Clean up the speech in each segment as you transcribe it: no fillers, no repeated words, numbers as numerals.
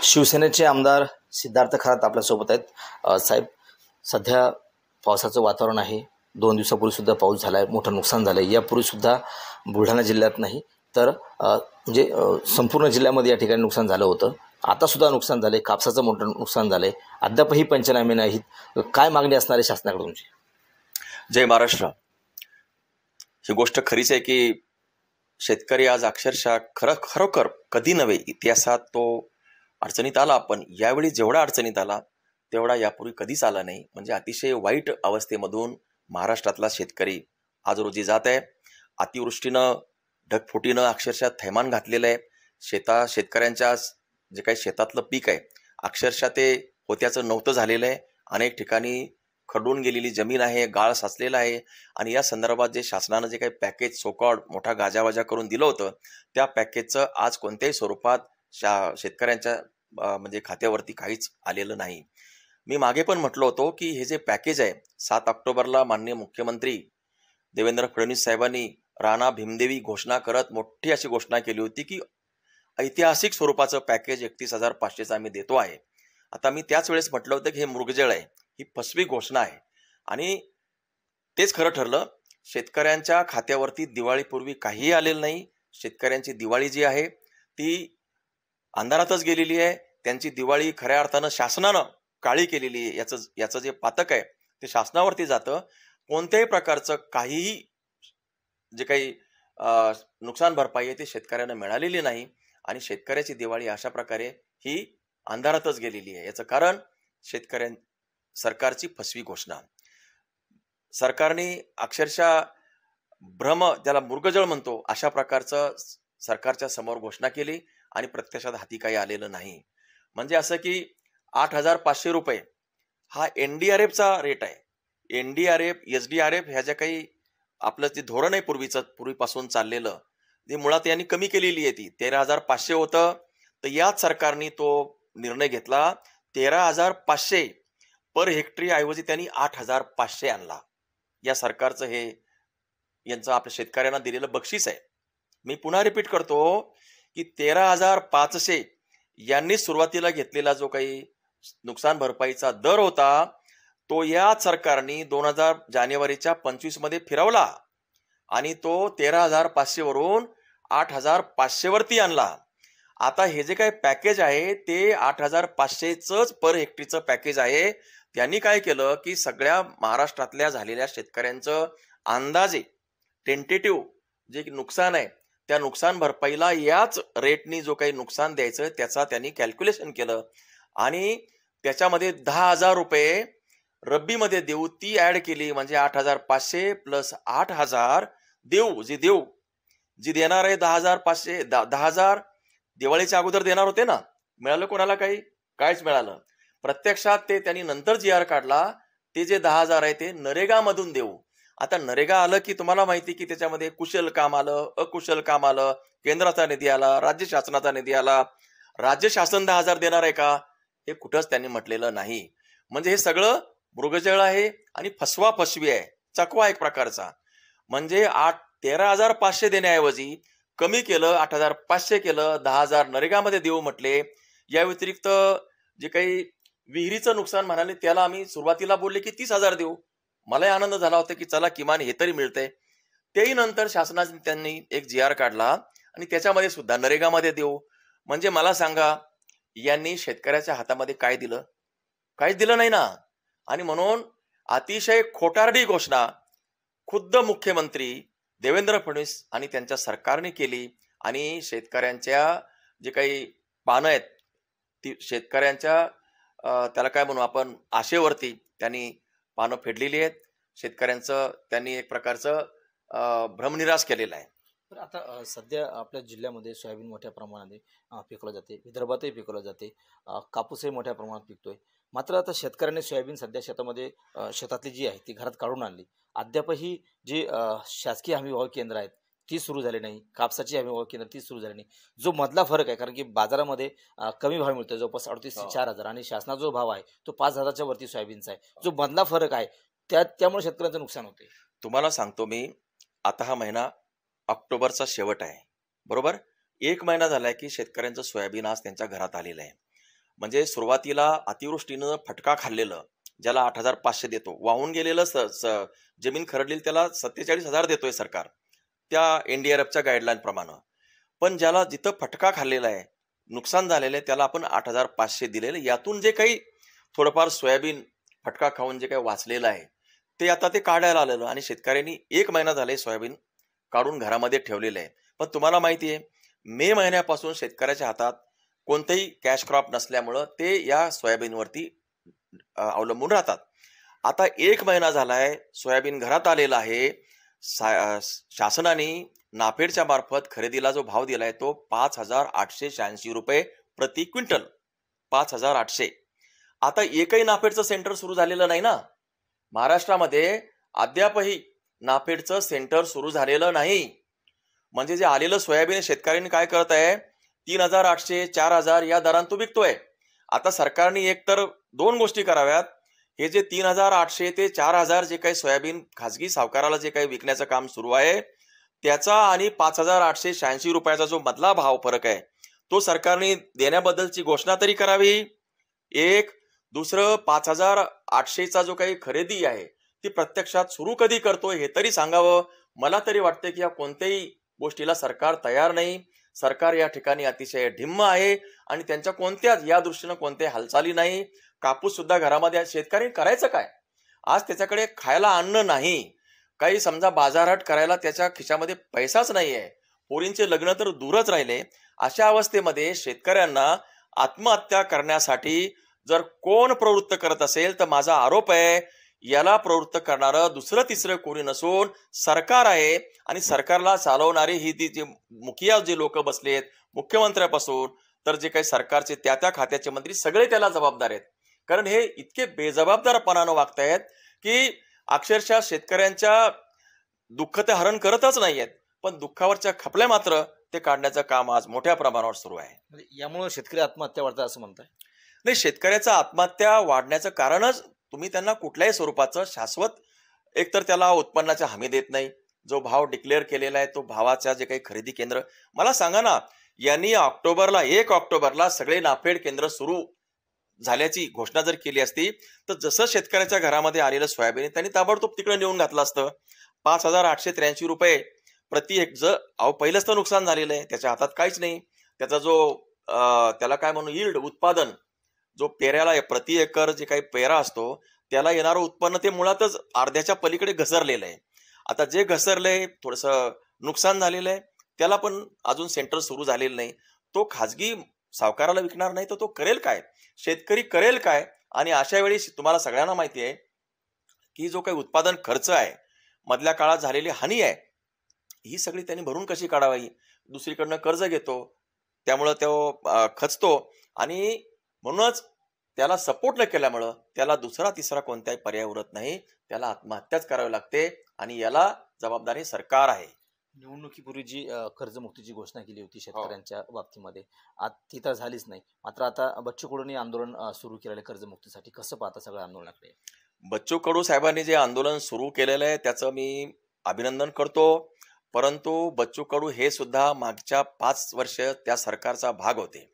शिवसेनेचे आमदार सिद्धार्थ खरात आपल्यासोबत आहेत. साहेब, सध्या पावसाचं वातावरण आहे. 2 दिवसापूर्वीसुद्धा पाऊस झाला आहे, मोठं नुकसान झालं आहे. यापूर्वीसुद्धा बुलढाणा जिल्ह्यात नाही तर संपूर्ण जिल्ह्यामध्ये या ठिकाणी नुकसान झालं होतं. आतासुद्धा नुकसान झालं आहे, कापसाचं मोठं नुकसान झालं आहे. अद्यापही पंचनामे नाहीत. काय मागणी असणार आहे शासनाकडे तुमची? जय महाराष्ट्र. ही गोष्ट खरीच आहे की शेतकरी आज अक्षरशः खरोखर कधी नव्हे इतिहासात तो अडचणीत आला, पण यावेळी जेवढा अडचणीत आला तेवढा यापूर्वी कधीच आला नाही. म्हणजे अतिशय वाईट अवस्थेमधून महाराष्ट्रातला शेतकरी आज रोजी जात आहे. अतिवृष्टीनं ढगफुटीनं अक्षरशः थैमान घातलेलं आहे. शेतकऱ्यांच्या जे काही शेतातलं पीक आहे अक्षरशः ते होत्याचं नव्हतं झालेलं आहे. अनेक ठिकाणी खरडून गेलेली जमीन आहे, गाळ साचलेला आहे. आणि या संदर्भात जे शासनानं जे काही पॅकेज सोकॉड मोठा गाजावाजा करून दिलं होतं त्या पॅकेजचं आज कोणत्याही स्वरूपात शेतकऱ्यांच्या म्हणजे खात्यावरती काहीच आलेलं नाही. मी मागे पण म्हटलं होतं की हे जे पॅकेज आहे 7 ऑक्टोबरला माननीय मुख्यमंत्री देवेंद्र फडणवीस साहेबांनी राणा भीमदेवी घोषणा करत मोठी अशी घोषणा केली होती की ऐतिहासिक स्वरूपाचं पॅकेज 31,500चं आम्ही देतो आहे. आता मी त्याच वेळेस म्हटलं होतं की हे मृगजळ आहे, ही फसवी घोषणा आहे. आणि तेच खरं ठरलं. शेतकऱ्यांच्या खात्यावरती दिवाळीपूर्वी काहीही आलेलं नाही. शेतकऱ्यांची दिवाळी जी आहे ती अंधारातच गेलेली आहे. त्यांची दिवाळी खऱ्या अर्थानं शासनानं काळी केलेली आहे. याचं जे पातक आहे ते शासनावरती जातं. कोणत्याही प्रकारचं काहीही जे काही नुकसान भरपाई आहे ते शेतकऱ्यांना मिळालेली नाही. आणि शेतकऱ्याची दिवाळी अशा प्रकारे ही अंधारातच गेलेली आहे. याचं कारण सरकारची फसवी घोषणा. सरकारने अक्षरशः ज्याला मृगजळ म्हणतो अशा प्रकारचं सरकारच्या समोर घोषणा केली आणि प्रत्यक्षात हाती काही आलेलं नाही. म्हणजे असं की 8,500 रुपये हा NDRFचा रेट आहे. NDRF SDRF ह्या ज्या काही आपलं जे धोरण आहे पूर्वीपासून चाललेलं जे मुळात यांनी कमी केलेली आहे ती 13,500 होतं. तर याच सरकारने तो निर्णय घेतला. 13,500 पर हेक्टरी ऐवजी त्यांनी 8,500 आणला. या सरकारचं हे यांचं आपल्या शेतकऱ्यांना दिलेलं बक्षीस आहे. मी पुन्हा रिपीट करतो की 13,500 यांनी सुरुवातीला घेतलेला जो काही नुकसान भरपाईचा दर होता तो याच सरकारने 2000 जानेवारीच्या 25 मध्ये फिरवला आणि तो 13,500 वरून 8,500 वरती आणला. आता हे जे काही पॅकेज आहे ते 8,500च पर हेक्टरीचं पॅकेज आहे. त्यांनी काय केलं की सगळ्या महाराष्ट्रातल्या झालेल्या शेतकऱ्यांचं अंदाजे टेंटेटिव्ह जे नुकसान आहे त्या नुकसान भरपाईला याच रेटनी जो काही नुकसान द्यायचं त्याचा त्यांनी कॅल्क्युलेशन केलं आणि त्याच्यामध्ये 10,000 रुपये रब्बीमध्ये देऊ ती ऍड केली. म्हणजे 8,500 प्लस 8,000 जी देणार आहे 10,000 दिवाळीच्या अगोदर देणार होते ना. मिळालं कोणाला काही? काहीच मिळालं. प्रत्यक्षात ते त्यांनी नंतर GR काढला. ते जे 10,000 आहे ते नरेगा मधून देऊ. आता नरेगा आलं की तुम्हाला माहिती की त्याच्यामध्ये कुशल काम आलं, अकुशल काम आलं, केंद्राचा निधी आला, राज्य शासनाचा निधी आला. राज्य शासन 10,000 देणार आहे का? हे कुठंच त्यांनी म्हटलेलं नाही. म्हणजे हे सगळं मृगजळ आहे आणि फसवी आहे, चकवा एक प्रकारचा. म्हणजे 13,500 देण्याऐवजी कमी केलं, 8,500 केलं, 10,000 नरेगामध्ये देऊ म्हटले. या व्यतिरिक्त जे काही विहिरीचं नुकसान म्हणाले त्याला आम्ही सुरुवातीला बोलले की 30,000 देऊ. मलाही आनंद झाला होता की चला किमान हे तरी मिळतंय. तेही नंतर शासनाने त्यांनी एक GR काढला आणि त्याच्यामध्ये सुद्धा नरेगामध्ये देऊ. म्हणजे मला सांगा यांनी शेतकऱ्याच्या हातामध्ये काय दिलं? काहीच दिलं नाही ना. आणि म्हणून अतिशय खोटारडी घोषणा खुद्द मुख्यमंत्री देवेंद्र फडणवीस आणि त्यांच्या सरकारने केली. आणि शेतकऱ्यांच्या जे काही पानं आहेत ती शेतकऱ्यांच्या त्याला काय म्हणू आपण आशेवरती त्यांनी पानं फेडलेली आहेत. शेतकऱ्यांचं त्यांनी एक प्रकारचं भ्रमनिरास केलेला आहे. तर आता सध्या आपल्या जिल्ह्यामध्ये सोयाबीन मोठ्या प्रमाणात पिकवलं जाते, विदर्भातही पिकवलं जाते, कापूसही मोठ्या प्रमाणात पिकतोय. मात्र आता शेतकऱ्यांनी सोयाबीन सध्या शेतातली जी आहे ती घरात काढून आणली. अद्यापही जी शासकीय हमीभाव केंद्र आहेत ती सुरू झाली नाही, कापसाची हमीभाव केंद्र ती सुरू झाली नाही. जो मधला फरक आहे, कारण की बाजारामध्ये कमी भाव मिळतो जवळपास 38 ते 4,000 आणि शासनाचा जो भाव आहे तो 5,000च्या वरती सोयाबीनचा आहे. जो मधला फरक आहे त्यामुळे शेतकऱ्यांचं नुकसान होते. तुम्हाला सांगतो मी, आता हा महिना ऑक्टोबरचा शेवट आहे, बरोबर. 1 महिना झालाय की शेतकऱ्यांचं सोयाबीन आज त्यांच्या घरात आलेलं आहे. म्हणजे सुरुवातीला अतिवृष्टीनं फटका खाल्लेलं, ज्याला 8,500 देतो, वाहून गेलेलं जमीन खरडलेली त्याला 47,000 देतोय सरकार, त्या NDRFच्या गाईडलाईन प्रमाणे. पण ज्याला जिथं फटका खाल्लेला आहे, नुकसान झालेलं आहे, त्याला आपण 8,500 दिलेलं. यातून जे काही थोडंफार सोयाबीन फटका खाऊन जे काही वाचलेलं आहे, ते आता ते काढायला आलेलं आणि शेतकऱ्यांनी 1 महिना झाले सोयाबीन काढून घरामध्ये ठेवलेलं आहे. पण तुम्हाला माहिती आहे, मे महिन्यापासून शेतकऱ्याच्या हातात कोणतेही कॅश क्रॉप नसल्यामुळं ते या सोयाबीनवरती अवलंबून राहतात. आता 1 महिना झालाय, सोयाबीन घरात आलेला आहे. शासनाने नाफेडच्या मार्फत खरेदीला जो भाव दिलाय तो ₹5,886 प्रति क्विंटल. 5,800. आता एकही नाफेडचं सेंटर सुरू झालेलं नाही ना. महाराष्ट्रामध्ये अद्यापही नाफेडचं सेंटर सुरू झालेलं नाही. म्हणजे जे आलेलं सोयाबीन शेतकऱ्यांनी काय करत आहे, 3,800, 4,000 या दरात तो विकतोय. आता सरकारने एकतर 2 गोष्टी कराव्यात. हे जे 3,800 ते 4,000 जे काही सोयाबीन खाजगी सावकाराला जे काही विकण्याचं काम सुरू आहे, त्याचा आणि ₹5,886 जो मधला भाव फरक आहे, तो सरकारने देण्याबद्दलची घोषणा तरी करावी. एक. दुसरं, 5,800चा जो काही खरेदी आहे, ती प्रत्यक्षात सुरू कधी करतोय हे तरी सांगावं. मला तरी वाटतं की या कोणत्याही गोष्टीला सरकार तयार नाही. सरकार या ठिकाणी अतिशय ढिम्म आहे आणि त्यांच्या कोणत्याच या दृष्टीनं कोणत्याही हालचाली नाही. कापूस सुद्धा घरामध्ये शेतकरी करायचं काय? आज त्याच्याकडे खायला अन्न नाही. काही समजा बाजारहाट करायला त्याच्या खिशामध्ये पैसाच नाहीये. पोरींचे लग्न तर दूरच राहिले. अशा अवस्थेमध्ये शेतकऱ्यांना आत्महत्या करण्यासाठी जर कोण प्रवृत्त करत असेल तर माझा आरोप आहे, याला प्रवृत्त करणारं दुसरं तिसरं कोणी नसून सरकार आहे. आणि सरकारला चालवणारी ही ती जे मुखिया जे लोक बसलेत, मुख्यमंत्र्यापासून तर जे काही सरकारचे त्या खात्याचे मंत्री सगळे त्याला जबाबदार आहेत. कारण हे इतके बेजबाबदारपणानं वागतायत की अक्षरशः शेतकऱ्यांच्या दुःख ते हरण करतच नाहीयेत, पण दुःखावरच्या खपल्या मात्र ते काढण्याचं काम आज मोठ्या प्रमाणावर सुरू आहे. म्हणजे यामुळे शेतकरी आत्महत्या वाढतात असं म्हणताय? नाही, शेतकऱ्याचं आत्महत्या वाढण्याचं कारणच तुम्ही त्यांना कुठल्याही स्वरूपाचं शाश्वत एकतर त्याला उत्पन्नाची हमी देत नाही. जो भाव डिक्लेअर केलेला आहे तो भावाच्या जे काही खरेदी केंद्र, मला सांगा ना, यांनी 1 ऑक्टोबरला सगळे नाफेड केंद्र सुरू झाल्याची घोषणा जर केली असती तर जसं शेतकऱ्याच्या घरामध्ये आलेलं सोयाबीन त्यांनी ताबडतोब तिकडे नेऊन घातलं असतं. ₹5,883 प्रति हेक्टर. अहो, पहिलंच तर नुकसान झालेलं आहे, त्याच्या हातात काहीच नाही. त्याचा जो त्याला काय म्हणू, यील्ड, उत्पादन, जो पेऱ्याला प्रति एकर जे काही पेरा असतो त्याला येणारं उत्पन्न ते मुळातच अर्ध्याच्या पलीकडे घसरलेलं आहे. आता जे घसरलंय, थोडंसं नुकसान झालेलं आहे, त्याला पण अजून सेंटर सुरू झालेलं नाही. तो खाजगी सावकाराला विकणार नाही तर तो करेल काय? शेतकरी करेल काय? आणि अशा वेळी तुम्हाला सगळ्यांना माहिती आहे की जो काही उत्पादन खर्च आहे, मधल्या काळात झालेली हानी आहे, ही सगळी त्यांनी भरून कशी काढावी? दुसरीकडनं कर्ज घेतो, त्यामुळं तो खचतो आणि म्हणूनच त्याला सपोर्ट न केल्यामुळं त्याला दुसरा तिसरा कोणताही पर्याय उरत नाही. त्याला आत्महत्याच करावी लागते आणि याला जबाबदारी सरकार आहे. निवडणुकीपूर्वी जी कर्जमुक्तीची घोषणा केली होती शेतकऱ्यांच्या बाबतीमध्ये, ती तर झालीच नाही. मात्र आता बच्चू कडूंनी आंदोलन सुरू केलेलं आहे कर्जमुक्तीसाठी. कसं पाहता सगळ्या आंदोलनाकडे? बच्चू कडू साहेबांनी जे आंदोलन सुरू केलेलं आहे त्याचं मी अभिनंदन करतो. परंतु बच्चू कडू हे सुद्धा मागच्या 5 वर्ष त्या सरकारचा भाग होते.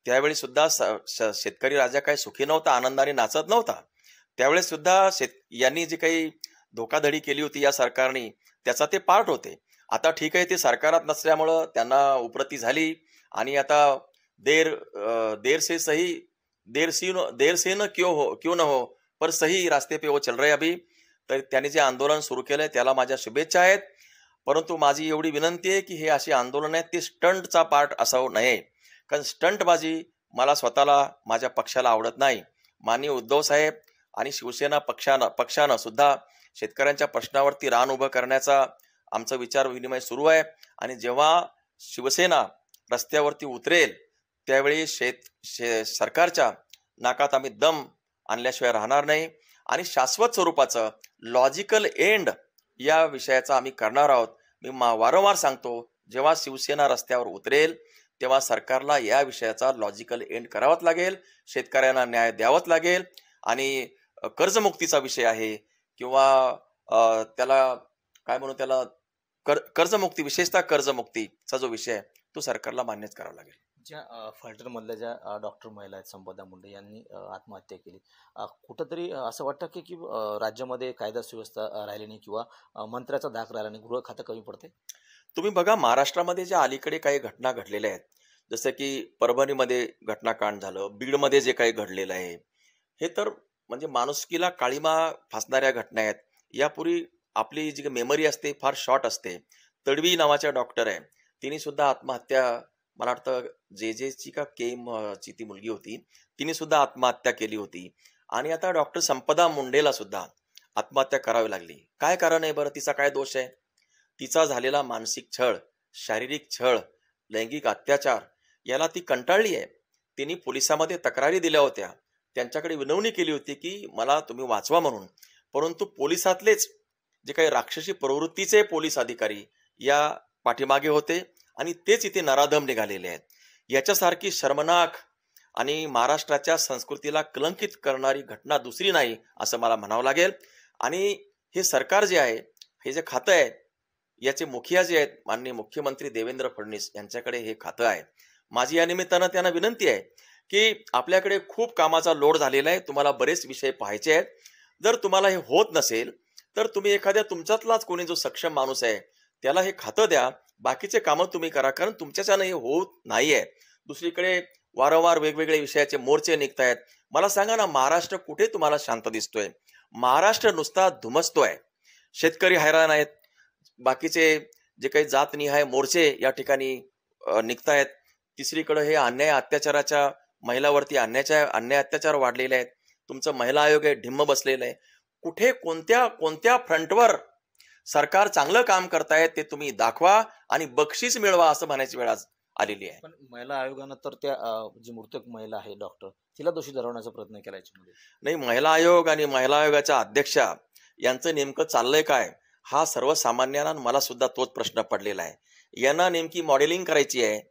त्यावेळी सुद्धा शेतकरी राजा काही सुखी नव्हता, आनंदाने नाचत नव्हता. त्यावेळेस सुद्धा यांनी जी काही धोकाधडी केली होती या सरकारने, त्याचा ते पार्ट होते. आता ठीक आहे, ते सरकारात नसल्यामुळं त्यांना उपरती झाली आणि आता देर से सही, देर से न क्यों न हो, पर सही रास्ते पे वो चल रहे अभी. तर त्यांनी जे आंदोलन सुरू केलंय त्याला माझ्या शुभेच्छा आहेत. परंतु माझी एवढी विनंती आहे की हे अशी आंदोलन आहेत ते स्टंटचा पार्ट असावं नये. कारण स्टंटबाजी मला स्वतःला, माझ्या पक्षाला आवडत नाही. माननीय उद्धव साहेब आणि शिवसेना पक्षानं सुद्धा शेतकऱ्यांच्या प्रश्नावरती रान उभं करण्याचा आमचा विचार विनिमय सुरू आहे. आणि जेव्हा शिवसेना रस्त्यावरती उतरेल त्यावेळी सरकारच्या नाकात आम्ही दम आणल्याशिवाय राहणार नाही आणि शाश्वत स्वरूपाचं लॉजिकल एंड या विषयाचा आम्ही करणार आहोत. मी वारंवार सांगतो, जेव्हा शिवसेना रस्त्यावर उतरेल तेव्हा सरकारला या विषयाचा लॉजिकल एंड करावाच लागेल, शेतकऱ्यांना न्याय द्यावाच लागेल. आणि कर्जमुक्तीचा विषय आहे किंवा त्याला काय म्हणू, त्याला कर्जमुक्ती, विशेषतः कर्जमुक्तीचा जो विषय आहे तो सरकारला मान्यच करावा लागेल. ज्या फलटणमधल्या ज्या डॉक्टर महिला आहेत संपदा मुंडे यांनी आत्महत्या केली, कुठंतरी असं वाटतं की राज्यामध्ये कायदा सुव्यवस्था राहिली नाही किंवा मंत्र्याचा धाक राहिला नाही, गृह खातं कमी पडते. तुम्ही बघा, महाराष्ट्रामध्ये ज्या अलीकडे काही घटना घडलेल्या आहेत, जसं की परभणीमध्ये घटनाकांड झालं, बीडमध्ये जे काही घडलेलं आहे, हे तर म्हणजे माणुसकीला काळिमा फासणाऱ्या घटना आहेत. यापूर्वी आपली जी मेमरी असते फार शॉर्ट असते. तडवी नावाच्या डॉक्टर आहे, तिने सुद्धा आत्महत्या, मला वाटतं ची का ची ती मुलगी होती, तिने सुद्धा आत्महत्या केली होती. आणि आता डॉक्टर संपदा मुंडेला सुद्धा आत्महत्या करावी लागली. काय कारण आहे बरं? तिचा काय दोष आहे? तिचा झालेला मानसिक छळ, शारीरिक छळ, लैंगिक अत्याचार याला ती कंटाळली आहे. तिने पोलिसांमध्ये तक्रारी दिल्या होत्या, त्यांच्याकडे विनवणी केली होती की मला तुम्ही वाचवा म्हणून. परंतु पोलिसातलेच जे काही राक्षसी प्रवृत्तीचे पोलीस अधिकारी या पाठीमागे होते आणि तेच इथे नराधम निघालेले आहेत. याच्यासारखी शर्मनाक आणि महाराष्ट्राच्या संस्कृतीला कलंकित करणारी घटना दुसरी नाही असं मला म्हणावं लागेल. आणि हे सरकार जे आहे, हे जे खातं आहे, याचे मुखिया जे आहेत माननीय मुख्यमंत्री देवेंद्र फडणवीस यांच्याकडे हे खातं आहे. माझी या निमित्तानं त्यांना विनंती आहे की आपल्याकडे खूप कामाचा लोड झालेला आहे, तुम्हाला बरेच विषय पाहायचे आहेत. जर तुम्हाला हे होत नसेल तर तुम्ही एखाद्या तुमच्यातलाच कोणी जो सक्षम माणूस आहे त्याला हे खातं द्या, बाकीचे कामं तुम्ही करा, कारण तुमच्याच्यानं हे होत नाहीये. दुसरीकडे वारंवार वेगवेगळे विषयाचे मोर्चे निघतायत. मला सांगा ना, महाराष्ट्र कुठे तुम्हाला शांत दिसतोय? महाराष्ट्र नुसता धुमसतोय. शेतकरी हैराण आहेत, बाकीचे जे काही जातनिहाय मोर्चे या ठिकाणी निघतायत. तिसरीकडे हे अन्याय अत्याचाराच्या, महिलावरती अन्याय अत्याचार वाढलेले आहेत. तुमचं महिला आयोग आहे ढिम्म बसलेलं आहे. कुठे कोणत्या फ्रंटवर सरकार चांगलं काम करतायत ते तुम्ही दाखवा आणि बक्षीस मिळवा असं म्हणायची वेळ आज आलेली आहे. पण महिला आयोगानं तर त्या जी मृतक महिला आहे डॉक्टर, तिला दोषी ठरवण्याचा प्रयत्न केला याच्यामध्ये. नाही, महिला आयोग आणि महिला आयोगाच्या अध्यक्षा यांचं नेमकं चाललंय काय, हा सर्वसामान्यांना मला सुद्धा तोच प्रश्न पडलेला आहे. यांना नेमकी मॉडेलिंग करायची आहे,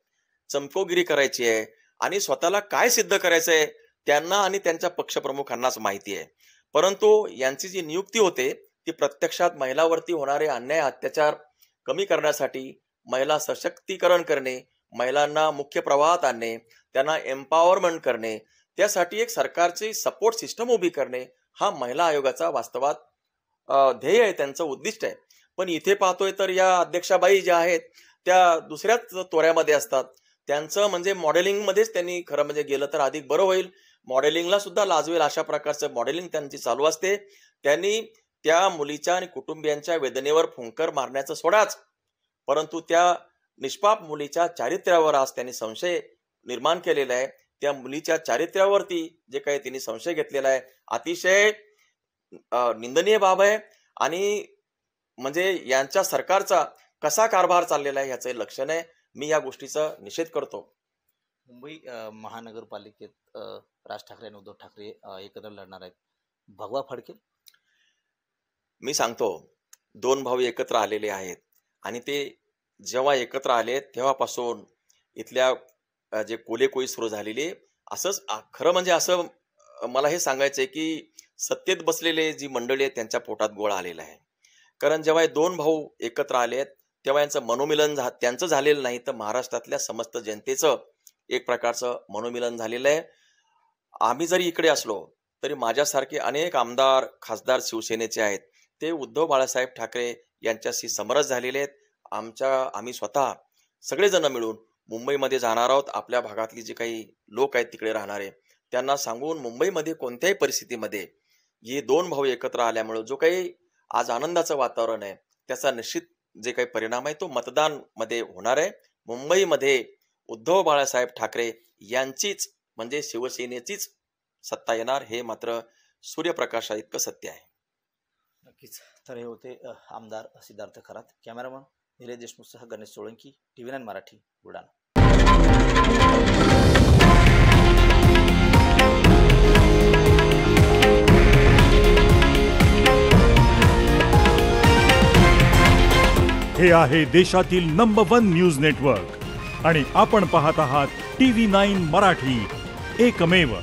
चमकोगिरी करायची आहे आणि स्वतःला काय सिद्ध करायचंय त्यांना आणि त्यांच्या पक्षप्रमुखांनाच माहिती आहे. परंतु यांची जी नियुक्ती होते ती प्रत्यक्षात महिलावरती होणारे अन्याय अत्याचार कमी करण्यासाठी, महिला सशक्तीकरण करणे, महिलांना मुख्य प्रवाहात आणणे, त्यांना एम्पॉवरमेंट करणे, त्यासाठी एक सरकारची सपोर्ट सिस्टम उभी करणे, हा महिला आयोगाचा वास्तवात ध्येय आहे, त्यांचं उद्दिष्ट आहे. पण इथे पाहतोय तर या अध्यक्षाबाई ज्या आहेत त्या दुसऱ्याच तोऱ्यामध्ये असतात. त्यांचं म्हणजे मॉडेलिंगमध्येच त्यांनी खरं म्हणजे गेलं तर अधिक बरं होईल. मॉडेलिंगला सुद्धा लाजवेल अशा प्रकारचं मॉडेलिंग त्यांची चालू असते. त्यांनी त्या मुलीच्या आणि कुटुंबियांच्या वेदनेवर फुंकर मारण्याचं सोडाच, परंतु त्या निष्पाप मुलीच्या चारित्र्यावर आज त्यांनी संशय निर्माण केलेला आहे. त्या मुलीच्या चारित्र्यावरती जे काही त्यांनी संशय घेतलेला आहे, अतिशय निंदनीय बाब आहे. आणि म्हणजे यांच्या सरकारचा कसा कारभार चाललेला आहे याचं लक्षण आहे. मी या गोष्टीचा निषेध करतो. मुंबई महानगरपालिकेत राज ठाकरे आणि उद्धव ठाकरे एकत्र लढणार आहेत. भगवा फडकेल? मी सांगतो, दोन भाऊ एकत्र आलेले आहेत आणि ते जेव्हा एकत्र आले तेव्हापासून इथल्या जे कोलेकोई सुरू झालेली, असंच खरं म्हणजे असं मला हे सांगायचंय की सत्तेत बसलेले जी मंडळी आहेत त्यांच्या पोटात गोळा आलेला आहे. कारण जेव्हा हे दोन भाऊ एकत्र आलेत तेव्हा यांचं मनोमिलन त्यांचं झालेलं नाही, तर महाराष्ट्रातल्या समस्त जनतेचं एक प्रकारचं मनोमिलन झालेलं आहे. आम्ही जरी इकडे असलो तरी माझ्यासारखे अनेक आमदार खासदार शिवसेनेचे आहेत, ते उद्धव बाळासाहेब ठाकरे यांच्याशी समरस झालेले आहेत. आम्ही स्वतः सगळेजण मिळून मुंबईमध्ये जाणार आहोत. आपल्या भागातली जे काही लोक आहेत तिकडे राहणारे त्यांना सांगून मुंबईमध्ये कोणत्याही परिस्थितीमध्ये हे दोन भाऊ एकत्र आल्यामुळे जो काही आज आनंदाचं वातावरण आहे त्याचा निश्चित जे काही परिणाम आहे तो मतदान मध्ये होणार आहे. मुंबईमध्ये उद्धव बाळासाहेब ठाकरे यांचीच म्हणजे शिवसेनेचीच सत्ता येणार, हे मात्र सूर्यप्रकाशा इतकं सत्य आहे. नक्कीच. तर हे होते आमदार सिद्धार्थ खरात. कॅमेरामन निलेश देशमुखसह गणेश सोळंकी, TV9 मराठी, बुलढाणा. हे आहे देशातील नंबर 1 न्यूज नेटवर्क आणि आपण पाहत आहात TV9 मराठी, एकमेव.